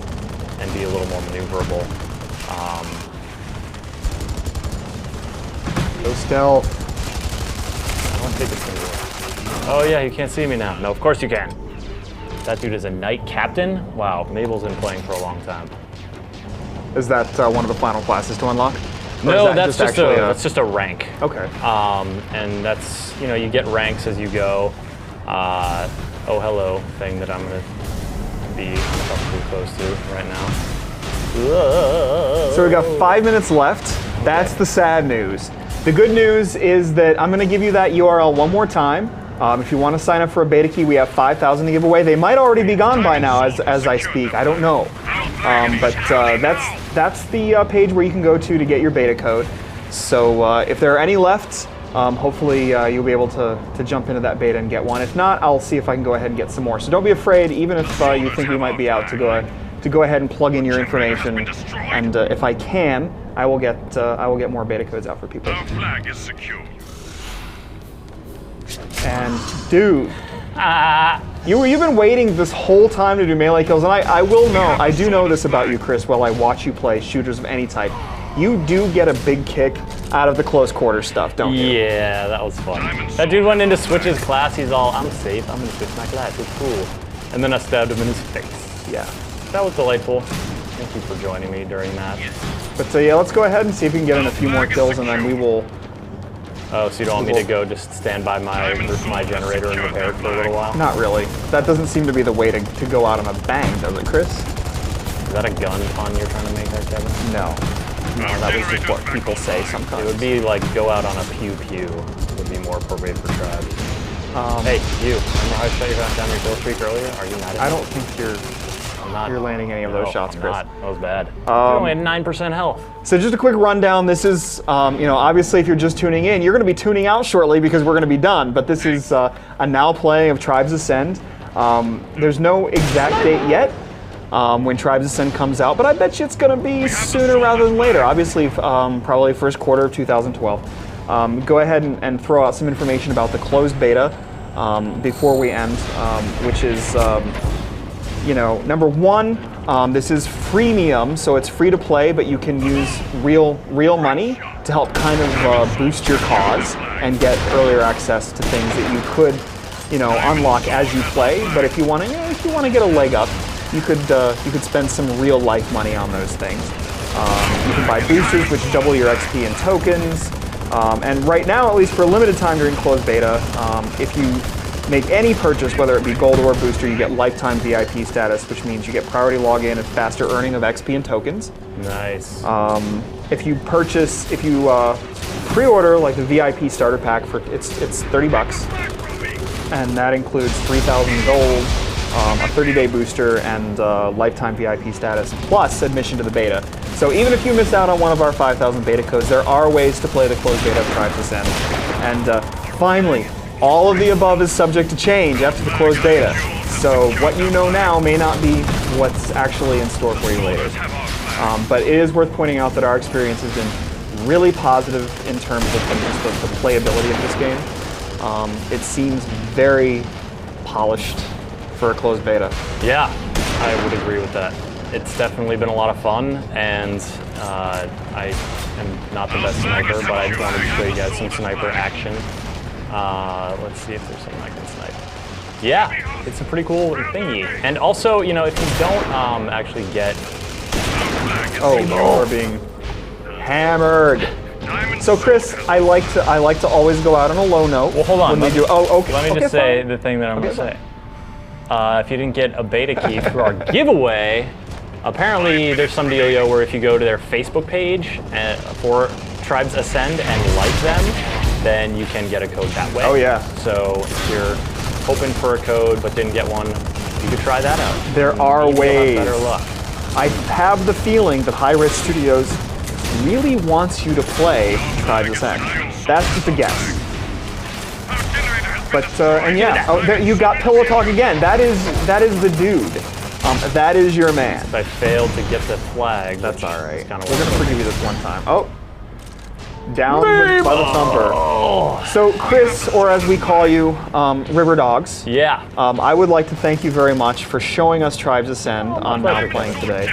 and be a little more maneuverable. Go stealth. I want to take this thing away. Oh yeah, you can't see me now. No, of course you can. That dude is a knight captain? Wow, Mabel's been playing for a long time. Is that one of the final classes to unlock? Or No, is that that's just actually that's just a rank. Okay. And that's, you know, you get ranks as you go. Oh, hello thing that I'm going to be probably close to right now. So we got 5 minutes left. That's the sad news. The good news is that I'm going to give you that URL one more time. If you want to sign up for a beta key, we have 5,000 to give away. They might already be gone by now as I speak. I don't know. But that's the page where you can go to get your beta code. So if there are any left, hopefully you'll be able to jump into that beta and get one. If not, I'll see if I can go ahead and get some more. So don't be afraid, even if you think we might be out, to go ahead and plug in your information. And if I can, I will get more beta codes out for people. Our flag is secure. And dude, you've been waiting this whole time to do melee kills, and I do know this about you, Chris, while I watch you play shooters of any type. You do get a big kick out of the close quarter stuff, don't you? Yeah, that was fun. That dude went into switch his class, he's all, I'm safe, I'm gonna switch my class, it's cool. And then I stabbed him in his face. Yeah. That was delightful. Thank you for joining me during that. But yeah, let's go ahead and see if we can get in a few more kills, and then we will... Oh, so you don't want me to go just stand by my generator and repair it for a little while? Not really. That doesn't seem to be the way to go out on a bang, does it, Chris? Is that a gun pun you're trying to make there, Kevin? No. That was just what people say sometimes. It would be like go out on a pew-pew would be more appropriate for tribes. Hey, you. Remember how I shut you down your kill streak earlier? Are you mad at me? I don't think you're landing any of those shots, Chris. Not. That was bad. You only had 9% health. So just a quick rundown. This is, obviously if you're just tuning in, you're going to be tuning out shortly because we're going to be done. But this is a now play of Tribes Ascend. There's no exact date yet when Tribes Ascend comes out, but I bet you it's going to be sooner rather than later. Obviously, probably first quarter of 2012. Go ahead and throw out some information about the closed beta before we end, which is... number one, this is freemium, so it's free to play, but you can use real money to help kind of boost your cause and get earlier access to things that you could, unlock as you play. But if you want to get a leg up, you could spend some real life money on those things. You can buy boosters, which double your XP and tokens. And right now, at least for a limited time during closed beta, if you make any purchase, whether it be gold or booster, you get lifetime VIP status, which means you get priority login and faster earning of XP and tokens. Nice. If you pre-order like the VIP starter pack for it's $30, and that includes 3,000 gold, a 30-day booster, and lifetime VIP status, plus admission to the beta. So even if you miss out on one of our 5,000 beta codes, there are ways to play the closed beta of Tribes Ascend. And finally, all of the above is subject to change after the closed beta. So what you know now may not be what's actually in store for you later. But it is worth pointing out that our experience has been really positive in terms of the playability of this game. It seems very polished for a closed beta. Yeah, I would agree with that. It's definitely been a lot of fun, and I am not the best sniper, but I just wanted to show you guys some sniper action. Let's see if there's something I can snipe. Yeah, it's a pretty cool thingy. And also, if you don't actually get... Oh, we're being hammered. So Chris, I like to always go out on a low note. Well, hold on. When we do. Oh, okay. Let me just say the thing that I'm going to say. If you didn't get a beta key through our giveaway, apparently there's some dealio where if you go to their Facebook page for Tribes Ascend and like them, then you can get a code that way. Oh yeah. So if you're hoping for a code but didn't get one, you could try that out. There are ways. Better luck. I have the feeling that High Risk Studios really wants you to play Tribes Ascend. That's just a guess. But and yeah, you got Pillow Talk again. That is the dude. That is your man. I failed to get the flag. That's all right. We're gonna forgive you this one time. Oh. Down by the thumper. So Chris, or as we call you, River Dogs. Yeah. I would like to thank you very much for showing us Tribes Ascend on Now Playing today.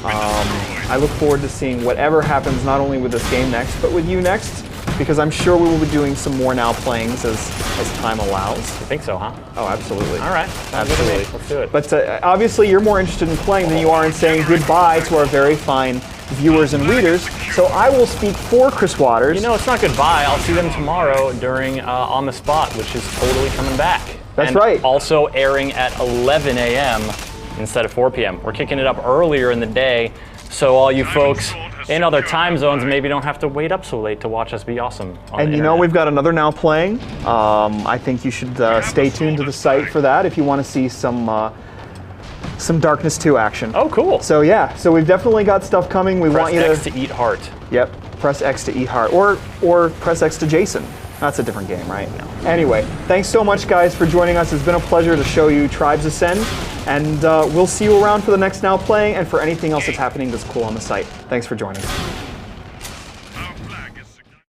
I look forward to seeing whatever happens not only with this game next, but with you next. because I'm sure we will be doing some more now playings as time allows. I think so, huh? Oh, absolutely. All right. Absolutely. Let's do it. But obviously, you're more interested in playing than you are in saying goodbye to our very fine viewers and readers. So I will speak for Chris Waters. You know, it's not goodbye. I'll see them tomorrow during On the Spot, which is totally coming back. That's and right. Also airing at 11 a.m. instead of 4 p.m. We're kicking it up earlier in the day, so all you folks in other time zones maybe don't have to wait up so late to watch us be awesome on And the you know, internet. we've got another now playing. I think you should stay tuned to the site for that if you want to see some Darkness 2 action. Oh, cool. So yeah, so we've definitely got stuff coming. We Press want you X to to eat heart. Yep, press X to eat heart, or press X to Jason. That's a different game, right? No. Anyway, thanks so much, guys, for joining us. It's been a pleasure to show you Tribes Ascend, and we'll see you around for the next Now Playing and for anything else that's happening that's cool on the site. Thanks for joining us.